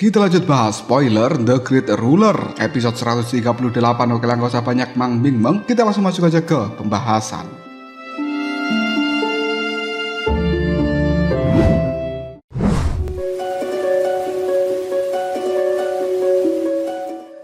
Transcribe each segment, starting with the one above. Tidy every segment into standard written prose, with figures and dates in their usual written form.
Kita lanjut bahas spoiler The Great Ruler episode 138. Oke lah, gak usah banyak mang-ming-meng, kita langsung masuk aja ke pembahasan.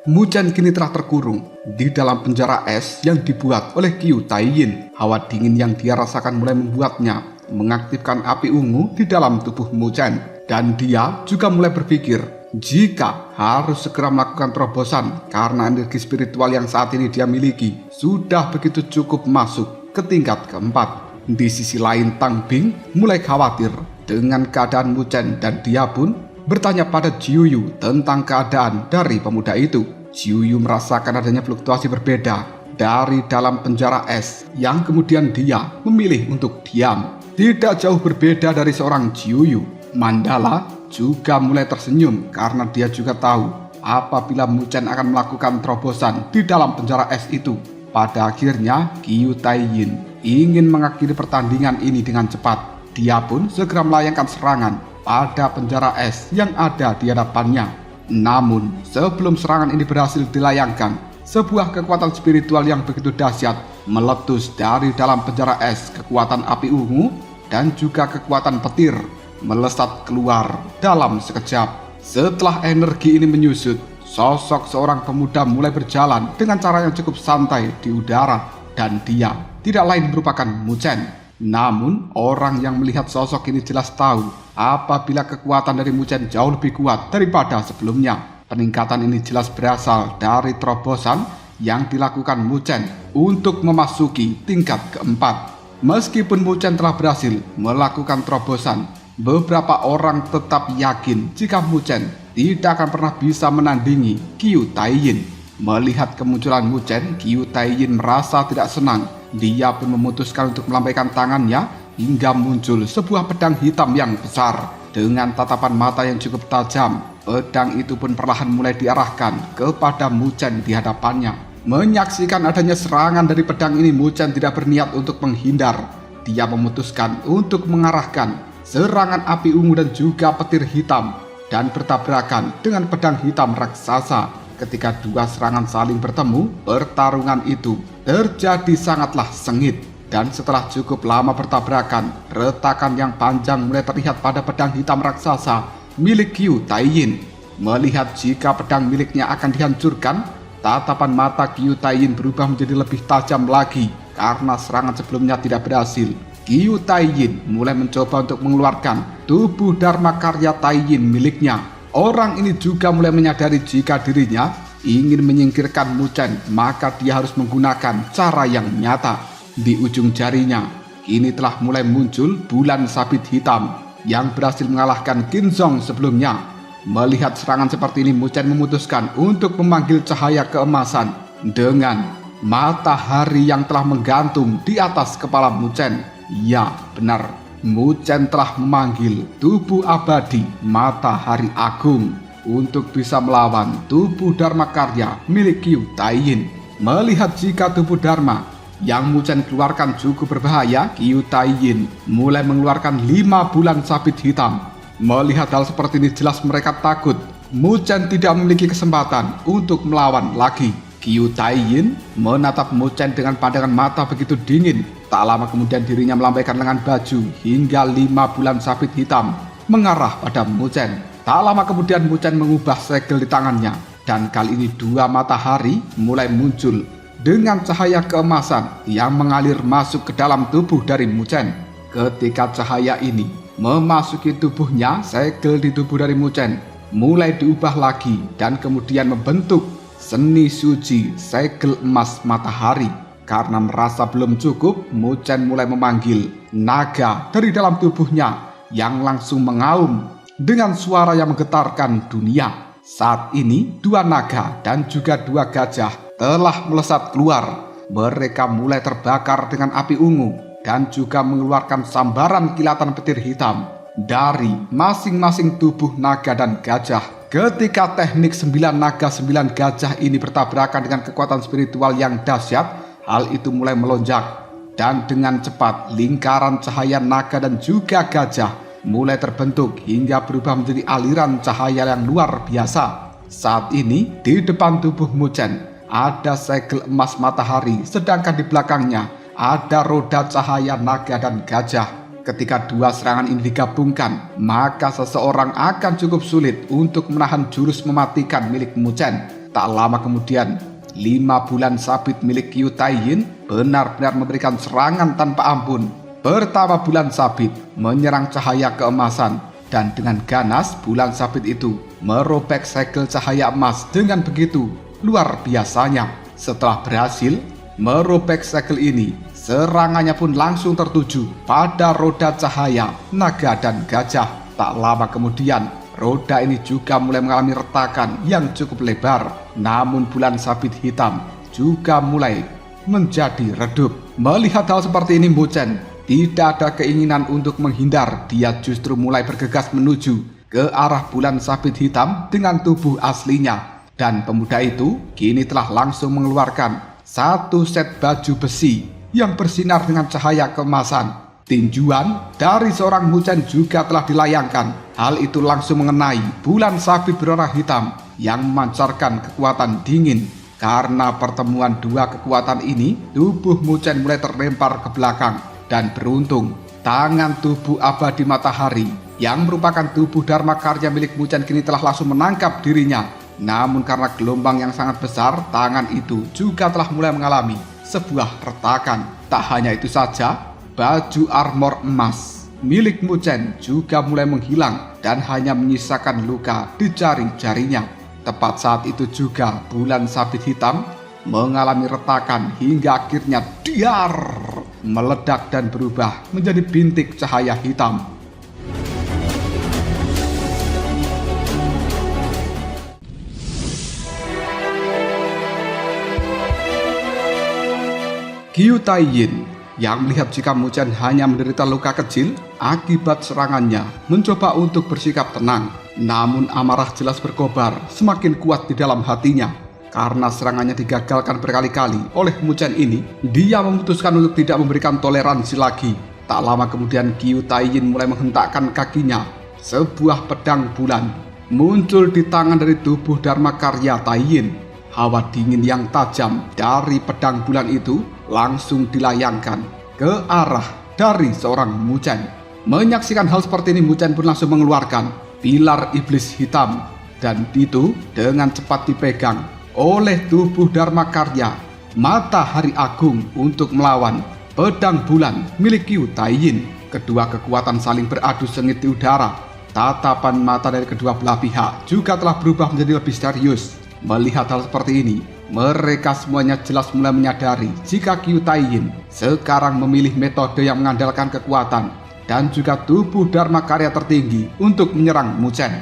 Muchen kini telah terkurung di dalam penjara es yang dibuat oleh Qiu Taiyin. Hawa dingin yang dia rasakan mulai membuatnya mengaktifkan api ungu di dalam tubuh Muchen. Dan dia juga mulai berpikir jika harus segera melakukan terobosan karena energi spiritual yang saat ini dia miliki sudah begitu cukup masuk ke tingkat keempat. Di sisi lain, Tang Bing mulai khawatir dengan keadaan Muchen dan dia pun bertanya pada Jiuyu tentang keadaan dari pemuda itu. Jiuyu merasakan adanya fluktuasi berbeda dari dalam penjara es yang kemudian dia memilih untuk diam. Tidak jauh berbeda dari seorang Jiuyu, Mandala juga mulai tersenyum karena dia juga tahu apabila Muchen akan melakukan terobosan di dalam penjara es itu. Pada akhirnya Qiu Taiyin ingin mengakhiri pertandingan ini dengan cepat. Dia pun segera melayangkan serangan pada penjara es yang ada di hadapannya. Namun sebelum serangan ini berhasil dilayangkan, sebuah kekuatan spiritual yang begitu dahsyat meletus dari dalam penjara es. Kekuatan api ungu dan juga kekuatan petir melesat keluar dalam sekejap. Setelah energi ini menyusut, sosok seorang pemuda mulai berjalan dengan cara yang cukup santai di udara, dan dia tidak lain merupakan Muchen. Namun orang yang melihat sosok ini jelas tahu apabila kekuatan dari Muchen jauh lebih kuat daripada sebelumnya. Peningkatan ini jelas berasal dari terobosan yang dilakukan Muchen untuk memasuki tingkat keempat. Meskipun Muchen telah berhasil melakukan terobosan, beberapa orang tetap yakin jika Muchen tidak akan pernah bisa menandingi Qiu Taiyin. Melihat kemunculan Muchen, Qiu Taiyin merasa tidak senang. Dia pun memutuskan untuk melambaikan tangannya hingga muncul sebuah pedang hitam yang besar. Dengan tatapan mata yang cukup tajam, pedang itu pun perlahan mulai diarahkan kepada Muchen di hadapannya. Menyaksikan adanya serangan dari pedang ini, Muchen tidak berniat untuk menghindar. Dia memutuskan untuk mengarahkan serangan api ungu dan juga petir hitam dan bertabrakan dengan pedang hitam raksasa. Ketika dua serangan saling bertemu, pertarungan itu terjadi sangatlah sengit. Dan setelah cukup lama bertabrakan, retakan yang panjang mulai terlihat pada pedang hitam raksasa milik Qiu Taiyin. Melihat jika pedang miliknya akan dihancurkan, tatapan mata Qiu Taiyin berubah menjadi lebih tajam lagi karena serangan sebelumnya tidak berhasil. Qiu Taiyin mulai mencoba untuk mengeluarkan tubuh Dharma Karya Taiyin miliknya. Orang ini juga mulai menyadari jika dirinya ingin menyingkirkan Muchen, maka dia harus menggunakan cara yang nyata. Di ujung jarinya kini telah mulai muncul bulan sabit hitam yang berhasil mengalahkan Qinzhong sebelumnya. Melihat serangan seperti ini, Muchen memutuskan untuk memanggil cahaya keemasan dengan matahari yang telah menggantung di atas kepala Muchen. Ya, benar, Muchen telah memanggil tubuh abadi Matahari Agung untuk bisa melawan tubuh Dharma Karya milik Qiu Taiyin. Melihat jika tubuh Dharma yang Muchen keluarkan cukup berbahaya, Qiu Taiyin mulai mengeluarkan 5 bulan sabit hitam. Melihat hal seperti ini, jelas mereka takut Muchen tidak memiliki kesempatan untuk melawan lagi. Qiu Taiyin menatap Muchen dengan pandangan mata begitu dingin. Tak lama kemudian dirinya melambaikan lengan baju hingga 5 bulan sabit hitam mengarah pada Muchen. Tak lama kemudian Muchen mengubah segel di tangannya, dan kali ini 2 matahari mulai muncul dengan cahaya keemasan yang mengalir masuk ke dalam tubuh dari Muchen. Ketika cahaya ini memasuki tubuhnya, segel di tubuh dari Muchen mulai diubah lagi dan kemudian membentuk seni suci segel emas matahari. Karena merasa belum cukup, Muchen mulai memanggil naga dari dalam tubuhnya yang langsung mengaum dengan suara yang menggetarkan dunia. Saat ini 2 naga dan juga 2 gajah telah melesat keluar. Mereka mulai terbakar dengan api ungu dan juga mengeluarkan sambaran kilatan petir hitam dari masing-masing tubuh naga dan gajah. Ketika teknik 9 naga 9 gajah ini bertabrakan dengan kekuatan spiritual yang dahsyat, hal itu mulai melonjak dan dengan cepat lingkaran cahaya naga dan juga gajah mulai terbentuk hingga berubah menjadi aliran cahaya yang luar biasa. Saat ini di depan tubuh Muchen ada segel emas matahari, sedangkan di belakangnya ada roda cahaya naga dan gajah. Ketika dua serangan ini digabungkan, maka seseorang akan cukup sulit untuk menahan jurus mematikan milik Muchen. Tak lama kemudian, 5 bulan sabit milik Qiu Taiyin benar-benar memberikan serangan tanpa ampun. Pertama bulan sabit menyerang cahaya keemasan, dan dengan ganas bulan sabit itu merobek segel cahaya emas dengan begitu luar biasanya. Setelah berhasil merobek segel ini, serangannya pun langsung tertuju pada roda cahaya naga dan gajah. Tak lama kemudian, roda ini juga mulai mengalami retakan yang cukup lebar. Namun bulan sabit hitam juga mulai menjadi redup. Melihat hal seperti ini, Muchen tidak ada keinginan untuk menghindar. Dia justru mulai bergegas menuju ke arah bulan sabit hitam dengan tubuh aslinya. Dan pemuda itu kini telah langsung mengeluarkan satu set baju besi yang bersinar dengan cahaya keemasan. Tinjuan dari seorang Muchen juga telah dilayangkan. Hal itu langsung mengenai bulan sabit berwarna hitam yang memancarkan kekuatan dingin. Karena pertemuan dua kekuatan ini, tubuh Muchen mulai terlempar ke belakang. Dan beruntung, tangan tubuh abadi matahari yang merupakan tubuh Dharma Karya milik Muchen kini telah langsung menangkap dirinya. Namun karena gelombang yang sangat besar, tangan itu juga telah mulai mengalami sebuah retakan. Tak hanya itu saja, baju armor emas milik Muchen juga mulai menghilang dan hanya menyisakan luka di jari-jarinya. Tepat saat itu juga bulan sabit hitam mengalami retakan hingga akhirnya diar, meledak dan berubah menjadi bintik cahaya hitam. Qiu Taiyin yang melihat jika Muchen hanya menderita luka kecil akibat serangannya mencoba untuk bersikap tenang. Namun amarah jelas berkobar semakin kuat di dalam hatinya. Karena serangannya digagalkan berkali-kali oleh Muchen ini, dia memutuskan untuk tidak memberikan toleransi lagi. Tak lama kemudian Qiu Taiyin mulai menghentakkan kakinya. Sebuah pedang bulan muncul di tangan dari tubuh Dharma Karya Taiyin. Hawa dingin yang tajam dari pedang bulan itu langsung dilayangkan ke arah dari seorang Muchen. Menyaksikan hal seperti ini, Muchen pun langsung mengeluarkan pilar iblis hitam, dan itu dengan cepat dipegang oleh tubuh Dharma Karya Matahari Agung untuk melawan pedang bulan milik Qiu Taiyin. Kedua kekuatan saling beradu sengit di udara. Tatapan mata dari kedua belah pihak juga telah berubah menjadi lebih serius. Melihat hal seperti ini, mereka semuanya jelas mulai menyadari jika Qiu Taiyin sekarang memilih metode yang mengandalkan kekuatan dan juga tubuh Dharma Karya tertinggi untuk menyerang Muchen.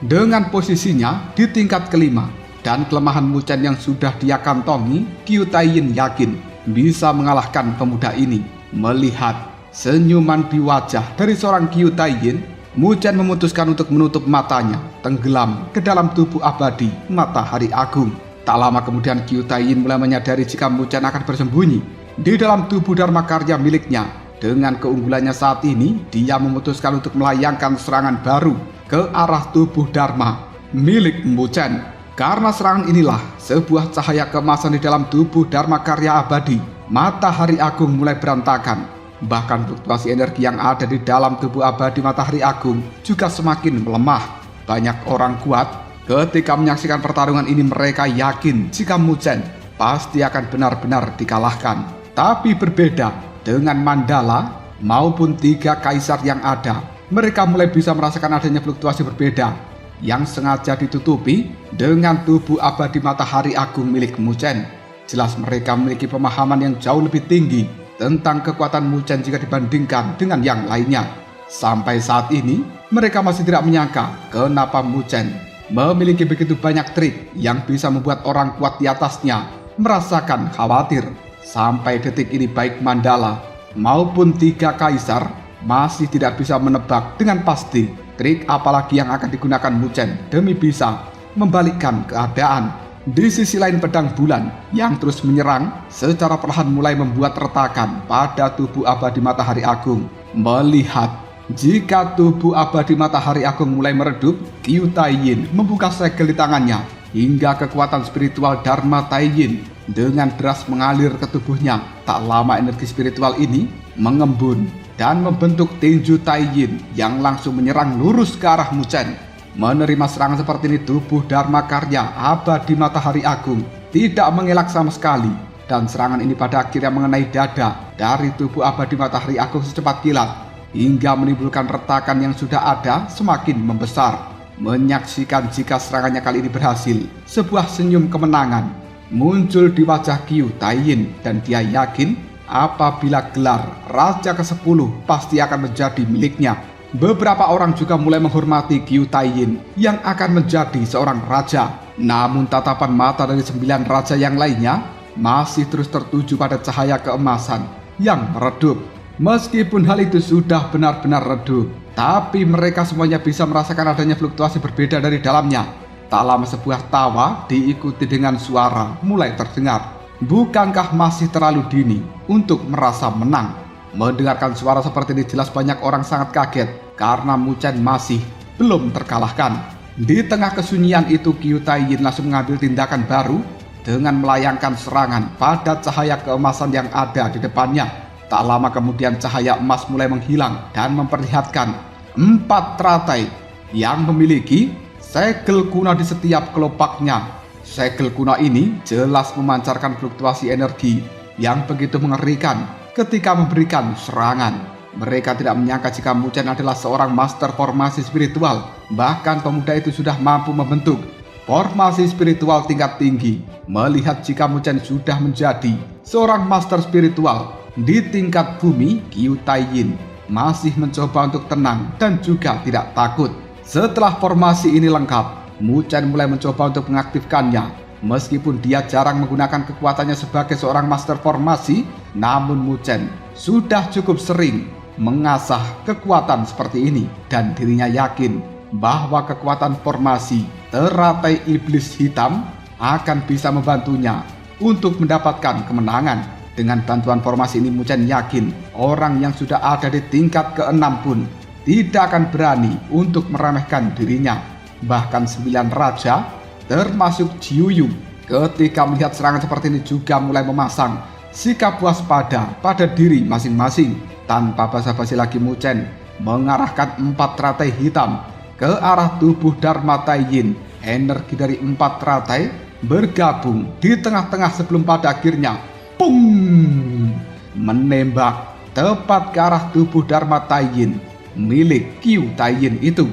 Dengan posisinya di tingkat kelima dan kelemahan Muchen yang sudah dia kantongi, Qiu Taiyin yakin bisa mengalahkan pemuda ini. Melihat senyuman di wajah dari seorang Qiu Taiyin, Muchen memutuskan untuk menutup matanya, tenggelam ke dalam tubuh abadi Matahari Agung. Tak lama kemudian Qiu Taiyin mulai menyadari jika Muchen akan bersembunyi di dalam tubuh Dharma Karya miliknya. Dengan keunggulannya saat ini, dia memutuskan untuk melayangkan serangan baru ke arah tubuh Dharma milik Muchen. Karena serangan inilah sebuah cahaya keemasan di dalam tubuh Dharma Karya abadi Matahari Agung mulai berantakan. Bahkan fluktuasi energi yang ada di dalam tubuh abadi Matahari Agung juga semakin melemah. Banyak orang kuat ketika menyaksikan pertarungan ini, mereka yakin jika Muchen pasti akan benar-benar dikalahkan. Tapi berbeda dengan Mandala maupun 3 kaisar yang ada, mereka mulai bisa merasakan adanya fluktuasi berbeda yang sengaja ditutupi dengan tubuh abadi Matahari Agung milik Muchen. Jelas mereka memiliki pemahaman yang jauh lebih tinggi tentang kekuatan Muchen jika dibandingkan dengan yang lainnya. Sampai saat ini, mereka masih tidak menyangka kenapa Muchen memiliki begitu banyak trik yang bisa membuat orang kuat di atasnya merasakan khawatir. Sampai detik ini baik Mandala maupun 3 kaisar masih tidak bisa menebak dengan pasti trik apalagi yang akan digunakan Muchen demi bisa membalikkan keadaan. Di sisi lain, pedang bulan yang terus menyerang secara perlahan mulai membuat retakan pada tubuh abadi Matahari Agung. Melihat Jika tubuh abadi matahari agung mulai meredup, Qiu Taiyin membuka segel di tangannya hingga kekuatan spiritual Dharma Taiyin dengan deras mengalir ke tubuhnya. Tak lama energi spiritual ini mengembun dan membentuk tinju Taiyin yang langsung menyerang lurus ke arah Mu Chen. Menerima serangan seperti ini, tubuh Dharma Karya abadi matahari agung tidak mengelak sama sekali, dan serangan ini pada akhirnya mengenai dada dari tubuh abadi matahari agung secepat kilat hingga menimbulkan retakan yang sudah ada semakin membesar. Menyaksikan jika serangannya kali ini berhasil, sebuah senyum kemenangan muncul di wajah Qiu Taiyin, dan dia yakin apabila gelar Raja ke-10 pasti akan menjadi miliknya. Beberapa orang juga mulai menghormati Qiu Taiyin yang akan menjadi seorang raja. Namun tatapan mata dari 9 raja yang lainnya masih terus tertuju pada cahaya keemasan yang meredup. Meskipun hal itu sudah benar-benar redup, tapi mereka semuanya bisa merasakan adanya fluktuasi berbeda dari dalamnya. Tak lama sebuah tawa diikuti dengan suara mulai terdengar. Bukankah masih terlalu dini untuk merasa menang? Mendengarkan suara seperti ini jelas banyak orang sangat kaget karena Mu Chen masih belum terkalahkan. Di tengah kesunyian itu, Qiu Taiyin langsung mengambil tindakan baru dengan melayangkan serangan pada cahaya keemasan yang ada di depannya. Tak lama kemudian cahaya emas mulai menghilang dan memperlihatkan 4 teratai yang memiliki segel kuno di setiap kelopaknya. Segel kuno ini jelas memancarkan fluktuasi energi yang begitu mengerikan ketika memberikan serangan. Mereka tidak menyangka jika Mu Chen adalah seorang master formasi spiritual. Bahkan pemuda itu sudah mampu membentuk formasi spiritual tingkat tinggi. Melihat jika Mu Chen sudah menjadi seorang master spiritual di tingkat bumi, Qiu Taiyin masih mencoba untuk tenang dan juga tidak takut. Setelah formasi ini lengkap, Mu Chen mulai mencoba untuk mengaktifkannya. Meskipun dia jarang menggunakan kekuatannya sebagai seorang master formasi, namun Mu Chen sudah cukup sering mengasah kekuatan seperti ini, dan dirinya yakin bahwa kekuatan formasi teratai iblis hitam akan bisa membantunya untuk mendapatkan kemenangan. Dengan bantuan formasi ini, Mu Chen yakin orang yang sudah ada di tingkat ke-6 pun tidak akan berani untuk meremehkan dirinya. Bahkan 9 raja termasuk Jiu Yu ketika melihat serangan seperti ini juga mulai memasang sikap waspada pada diri masing-masing. Tanpa basa-basi lagi, Mu Chen mengarahkan 4 teratai hitam ke arah tubuh Dharma Taiyin. Energi dari 4 teratai bergabung di tengah-tengah sebelum pada akhirnya pung, menembak tepat ke arah tubuh Dharma Taiyin milik Qiu Taiyin itu.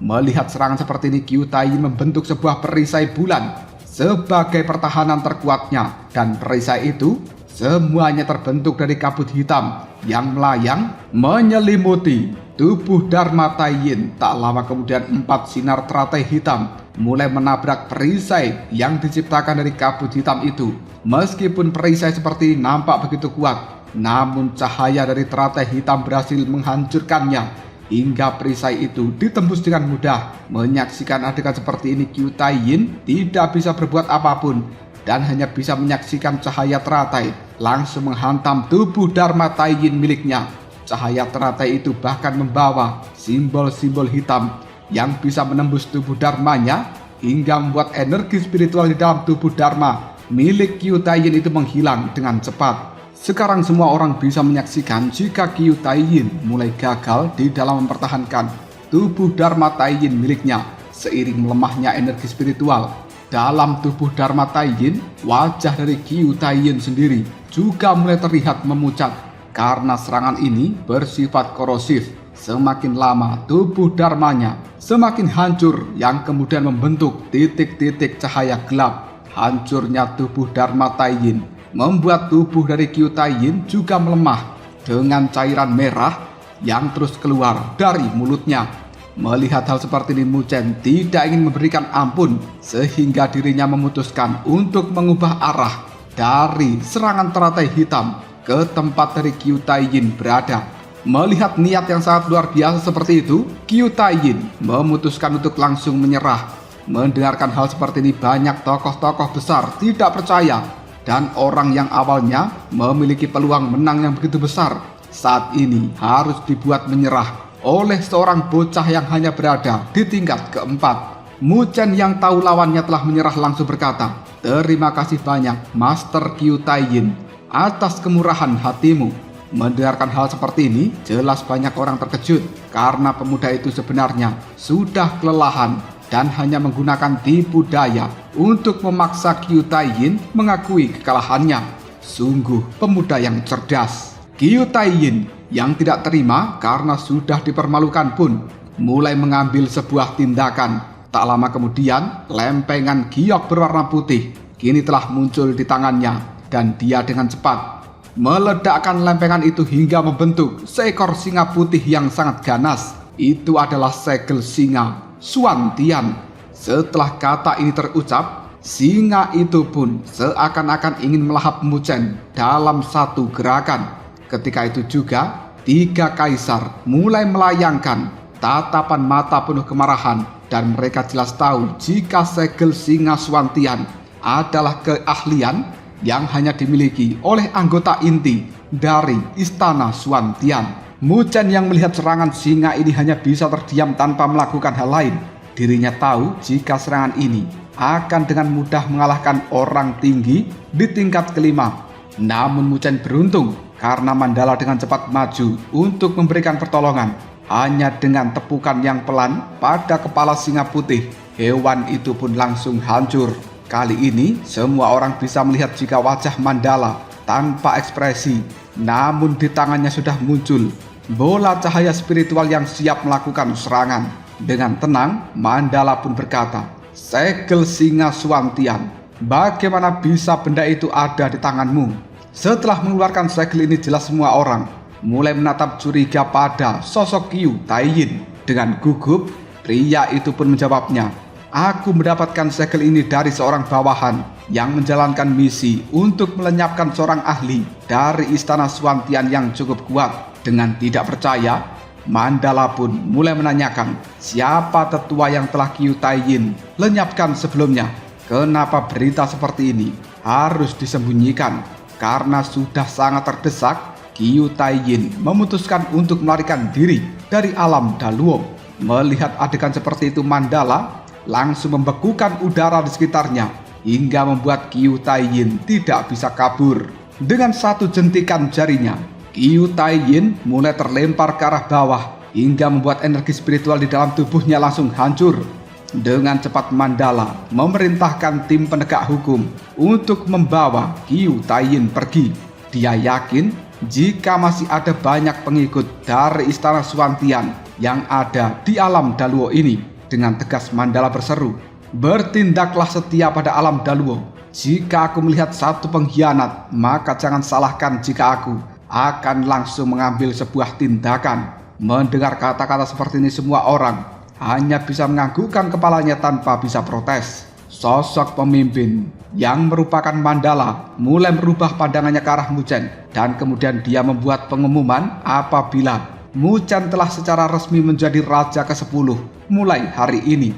Melihat serangan seperti ini, Qiu Taiyin membentuk sebuah perisai bulan sebagai pertahanan terkuatnya, dan perisai itu semuanya terbentuk dari kabut hitam yang melayang menyelimuti tubuh Dharma Taiyin. Tak lama kemudian 4 sinar teratai hitam mulai menabrak perisai yang diciptakan dari kabut hitam itu. Meskipun perisai seperti ini nampak begitu kuat, namun cahaya dari teratai hitam berhasil menghancurkannya hingga perisai itu ditembus dengan mudah. Menyaksikan adegan seperti ini, Qiu Taiyin tidak bisa berbuat apapun dan hanya bisa menyaksikan cahaya teratai langsung menghantam tubuh Dharma Taiyin miliknya. Cahaya teratai itu bahkan membawa simbol-simbol hitam yang bisa menembus tubuh Dharmanya hingga membuat energi spiritual di dalam tubuh Dharma milik Qiu Taiyin itu menghilang dengan cepat. Sekarang semua orang bisa menyaksikan jika Qiu Taiyin mulai gagal di dalam mempertahankan tubuh Dharma Taiyin miliknya. Seiring melemahnya energi spiritual dalam tubuh Dharma Taiyin, wajah dari Qiu Taiyin sendiri juga mulai terlihat memucat karena serangan ini bersifat korosif. Semakin lama tubuh Dharmanya semakin hancur yang kemudian membentuk titik-titik cahaya gelap. Hancurnya tubuh Dharma Taiyin membuat tubuh dari Qiu Taiyin juga melemah dengan cairan merah yang terus keluar dari mulutnya. Melihat hal seperti ini, Mu Chen tidak ingin memberikan ampun sehingga dirinya memutuskan untuk mengubah arah dari serangan teratai hitam ke tempat dari Qiu Taiyin berada. Melihat niat yang sangat luar biasa seperti itu, Qiu Taiyin memutuskan untuk langsung menyerah Mendengarkan hal seperti ini, banyak tokoh-tokoh besar tidak percaya, dan orang yang awalnya memiliki peluang menang yang begitu besar saat ini harus dibuat menyerah oleh seorang bocah yang hanya berada di tingkat keempat. Mu Chen yang tahu lawannya telah menyerah langsung berkata, "Terima kasih banyak Master Qiu Taiyin atas kemurahan hatimu." Mendengarkan hal seperti ini, jelas banyak orang terkejut karena pemuda itu sebenarnya sudah kelelahan dan hanya menggunakan tipu daya untuk memaksa Qiu Taiyin mengakui kekalahannya. Sungguh pemuda yang cerdas. Qiu Taiyin yang tidak terima karena sudah dipermalukan pun mulai mengambil sebuah tindakan. Tak lama kemudian, lempengan giok berwarna putih kini telah muncul di tangannya, dan dia dengan cepat meledakkan lempengan itu hingga membentuk seekor singa putih yang sangat ganas. Itu adalah segel singa Xuantian. Setelah kata ini terucap, singa itu pun seakan-akan ingin melahap Mu Chen dalam satu gerakan. Ketika itu juga, 3 kaisar mulai melayangkan tatapan mata penuh kemarahan, dan mereka jelas tahu jika segel singa Xuantian adalah keahlian yang hanya dimiliki oleh anggota inti dari istana Xuantian. Mu Chen yang melihat serangan singa ini hanya bisa terdiam tanpa melakukan hal lain. Dirinya tahu jika serangan ini akan dengan mudah mengalahkan orang tinggi di tingkat kelima. Namun Mu Chen beruntung karena Mandala dengan cepat maju untuk memberikan pertolongan. Hanya dengan tepukan yang pelan pada kepala singa putih, hewan itu pun langsung hancur. Kali ini semua orang bisa melihat jika wajah Mandala tanpa ekspresi, namun di tangannya sudah muncul bola cahaya spiritual yang siap melakukan serangan. Dengan tenang, Mandala pun berkata, "Segel singa Xuantian, bagaimana bisa benda itu ada di tanganmu?" Setelah mengeluarkan segel ini, jelas semua orang mulai menatap curiga pada sosok Qiu Taiyin. Dengan gugup, pria itu pun menjawabnya, "Aku mendapatkan segel ini dari seorang bawahan yang menjalankan misi untuk melenyapkan seorang ahli dari istana Xuantian yang cukup kuat." Dengan tidak percaya, Mandala pun mulai menanyakan siapa tetua yang telah Qiu Taiyin lenyapkan sebelumnya. Kenapa berita seperti ini harus disembunyikan? Karena sudah sangat terdesak, Qiu Taiyin memutuskan untuk melarikan diri dari alam Daluo. Melihat adegan seperti itu, Mandala langsung membekukan udara di sekitarnya hingga membuat Qiu Taiyin tidak bisa kabur. Dengan satu jentikan jarinya, Qiu Taiyin mulai terlempar ke arah bawah hingga membuat energi spiritual di dalam tubuhnya langsung hancur. Dengan cepat Mandala memerintahkan tim penegak hukum untuk membawa Qiu Taiyin pergi. Dia yakin jika masih ada banyak pengikut dari istana Xuantian yang ada di alam Daluo ini. Dengan tegas Mandala berseru, "Bertindaklah setia pada alam Daluo. Jika aku melihat satu pengkhianat, maka jangan salahkan jika aku akan langsung mengambil sebuah tindakan." Mendengar kata-kata seperti ini, semua orang hanya bisa menganggukkan kepalanya tanpa bisa protes. Sosok pemimpin yang merupakan Mandala mulai merubah pandangannya ke arah Mu Chen, dan kemudian dia membuat pengumuman apabila Mu Chen telah secara resmi menjadi raja ke-10 mulai hari ini.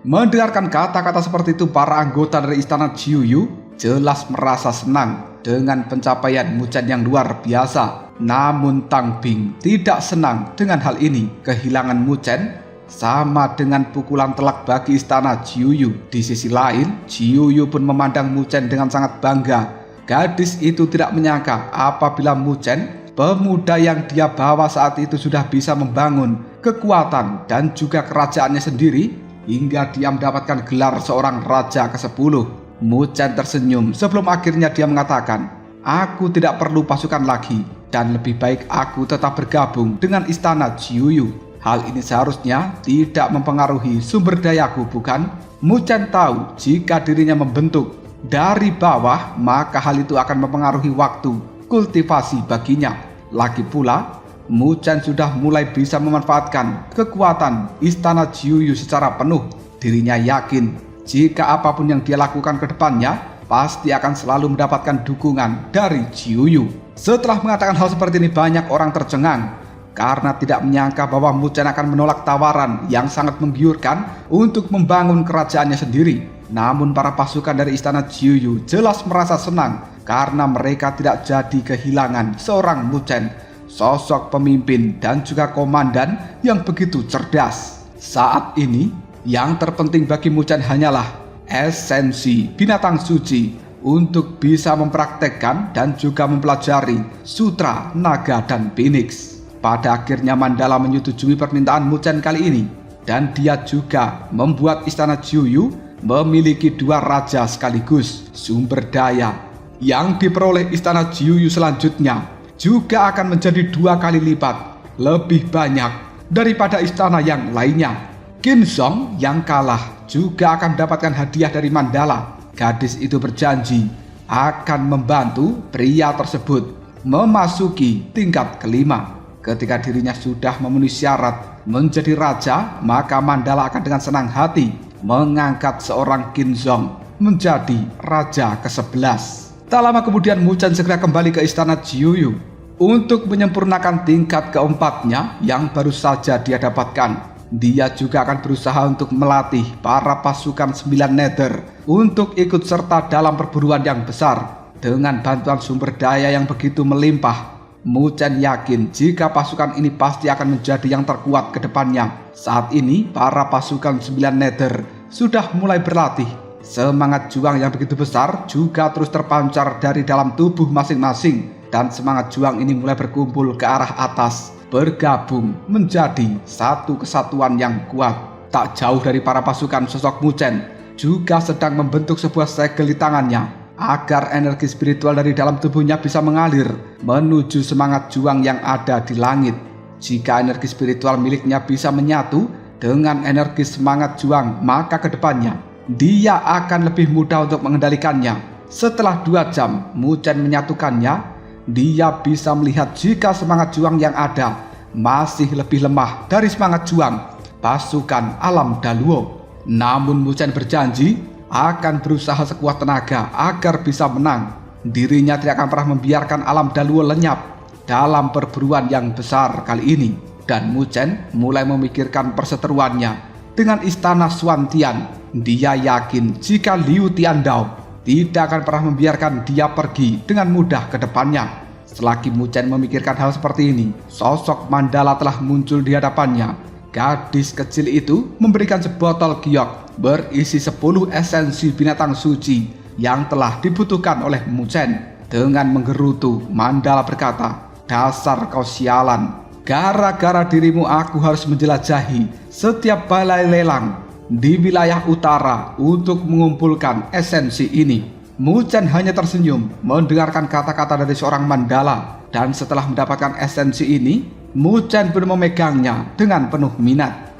Mendengarkan kata-kata seperti itu, para anggota dari istana Jiuyu jelas merasa senang dengan pencapaian Mu Chen yang luar biasa. Namun Tang Bing tidak senang dengan hal ini. Kehilangan Mu Chen sama dengan pukulan telak bagi istana Jiuyu. Di sisi lain, Jiuyu pun memandang Mu Chen dengan sangat bangga. Gadis itu tidak menyangka apabila Mu Chen, pemuda yang dia bawa saat itu, sudah bisa membangun kekuatan dan juga kerajaannya sendiri hingga dia mendapatkan gelar seorang raja ke-10. Mu Chen tersenyum sebelum akhirnya dia mengatakan, "Aku tidak perlu pasukan lagi dan lebih baik aku tetap bergabung dengan istana Jiuyu. Hal ini seharusnya tidak mempengaruhi sumber dayaku, bukan?" Mu Chen tahu jika dirinya membentuk dari bawah, maka hal itu akan mempengaruhi waktu kultivasi baginya. Lagi pula, Mu Chen sudah mulai bisa memanfaatkan kekuatan istana Jiuyu secara penuh. Dirinya yakin jika apapun yang dia lakukan ke depannya pasti akan selalu mendapatkan dukungan dari Jiuyu. Setelah mengatakan hal seperti ini, banyak orang tercengang karena tidak menyangka bahwa Mu Chen akan menolak tawaran yang sangat menggiurkan untuk membangun kerajaannya sendiri. Namun para pasukan dari istana Jiuyu jelas merasa senang karena mereka tidak jadi kehilangan seorang Mu Chen, sosok pemimpin dan juga komandan yang begitu cerdas. Saat ini yang terpenting bagi Mu Chen hanyalah esensi binatang suci untuk bisa mempraktekkan dan juga mempelajari sutra naga dan phoenix. Pada akhirnya Mandala menyetujui permintaan Mu Chen kali ini, dan dia juga membuat istana Jiuyu memiliki 2 raja sekaligus. Sumber daya yang diperoleh istana Jiuyu selanjutnya juga akan menjadi 2 kali lipat lebih banyak daripada istana yang lainnya. Qin Zhong yang kalah juga akan mendapatkan hadiah dari Mandala. Gadis itu berjanji akan membantu pria tersebut memasuki tingkat kelima. Ketika dirinya sudah memenuhi syarat menjadi raja, maka Mandala akan dengan senang hati mengangkat seorang Qin Zhong menjadi raja ke-11. Tak lama kemudian Mu Chen segera kembali ke istana Jiuyu untuk menyempurnakan tingkat keempatnya yang baru saja dia dapatkan. Dia juga akan berusaha untuk melatih para pasukan 9 Nether untuk ikut serta dalam perburuan yang besar. Dengan bantuan sumber daya yang begitu melimpah, Mu Chen yakin jika pasukan ini pasti akan menjadi yang terkuat ke depannya. Saat ini para pasukan 9 Nether sudah mulai berlatih. Semangat juang yang begitu besar juga terus terpancar dari dalam tubuh masing-masing, dan semangat juang ini mulai berkumpul ke arah atas, bergabung menjadi satu kesatuan yang kuat. Tak jauh dari para pasukan, sosok Mu Chen juga sedang membentuk sebuah segel di tangannya agar energi spiritual dari dalam tubuhnya bisa mengalir menuju semangat juang yang ada di langit. Jika energi spiritual miliknya bisa menyatu dengan energi semangat juang, maka kedepannya dia akan lebih mudah untuk mengendalikannya. Setelah 2 jam Mu Chen menyatukannya, dia bisa melihat jika semangat juang yang ada masih lebih lemah dari semangat juang pasukan alam Daluo. Namun Mu Chen berjanji akan berusaha sekuat tenaga agar bisa menang. Dirinya tidak akan pernah membiarkan alam Daluo lenyap dalam perburuan yang besar kali ini. Dan Mu Chen mulai memikirkan perseteruannya dengan istana Xuantian. Dia yakin jika Liu Tiandao tidak akan pernah membiarkan dia pergi dengan mudah ke depannya. Selagi Mu Chen memikirkan hal seperti ini, sosok Mandala telah muncul di hadapannya. Gadis kecil itu memberikan sebotol giok berisi 10 esensi binatang suci yang telah dibutuhkan oleh Mu Chen. Dengan menggerutu, Mandala berkata, "Dasar kau sialan, gara-gara dirimu aku harus menjelajahi setiap balai lelang di wilayah utara untuk mengumpulkan esensi ini." Mu Chen hanya tersenyum mendengarkan kata-kata dari seorang Mandala, dan setelah mendapatkan esensi ini, Mu Chen pun memegangnya dengan penuh minat.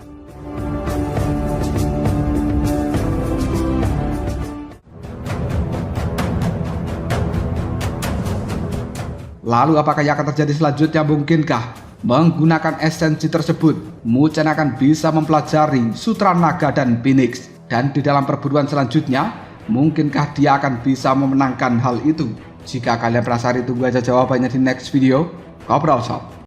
Lalu apakah yang akan terjadi selanjutnya? Mungkinkah menggunakan esensi tersebut Mu Chen akan bisa mempelajari sutra naga dan phoenix, dan di dalam perburuan selanjutnya mungkinkah dia akan bisa memenangkan hal itu? Jika kalian penasaran, tunggu aja jawabannya di next video. Ngobrol sob.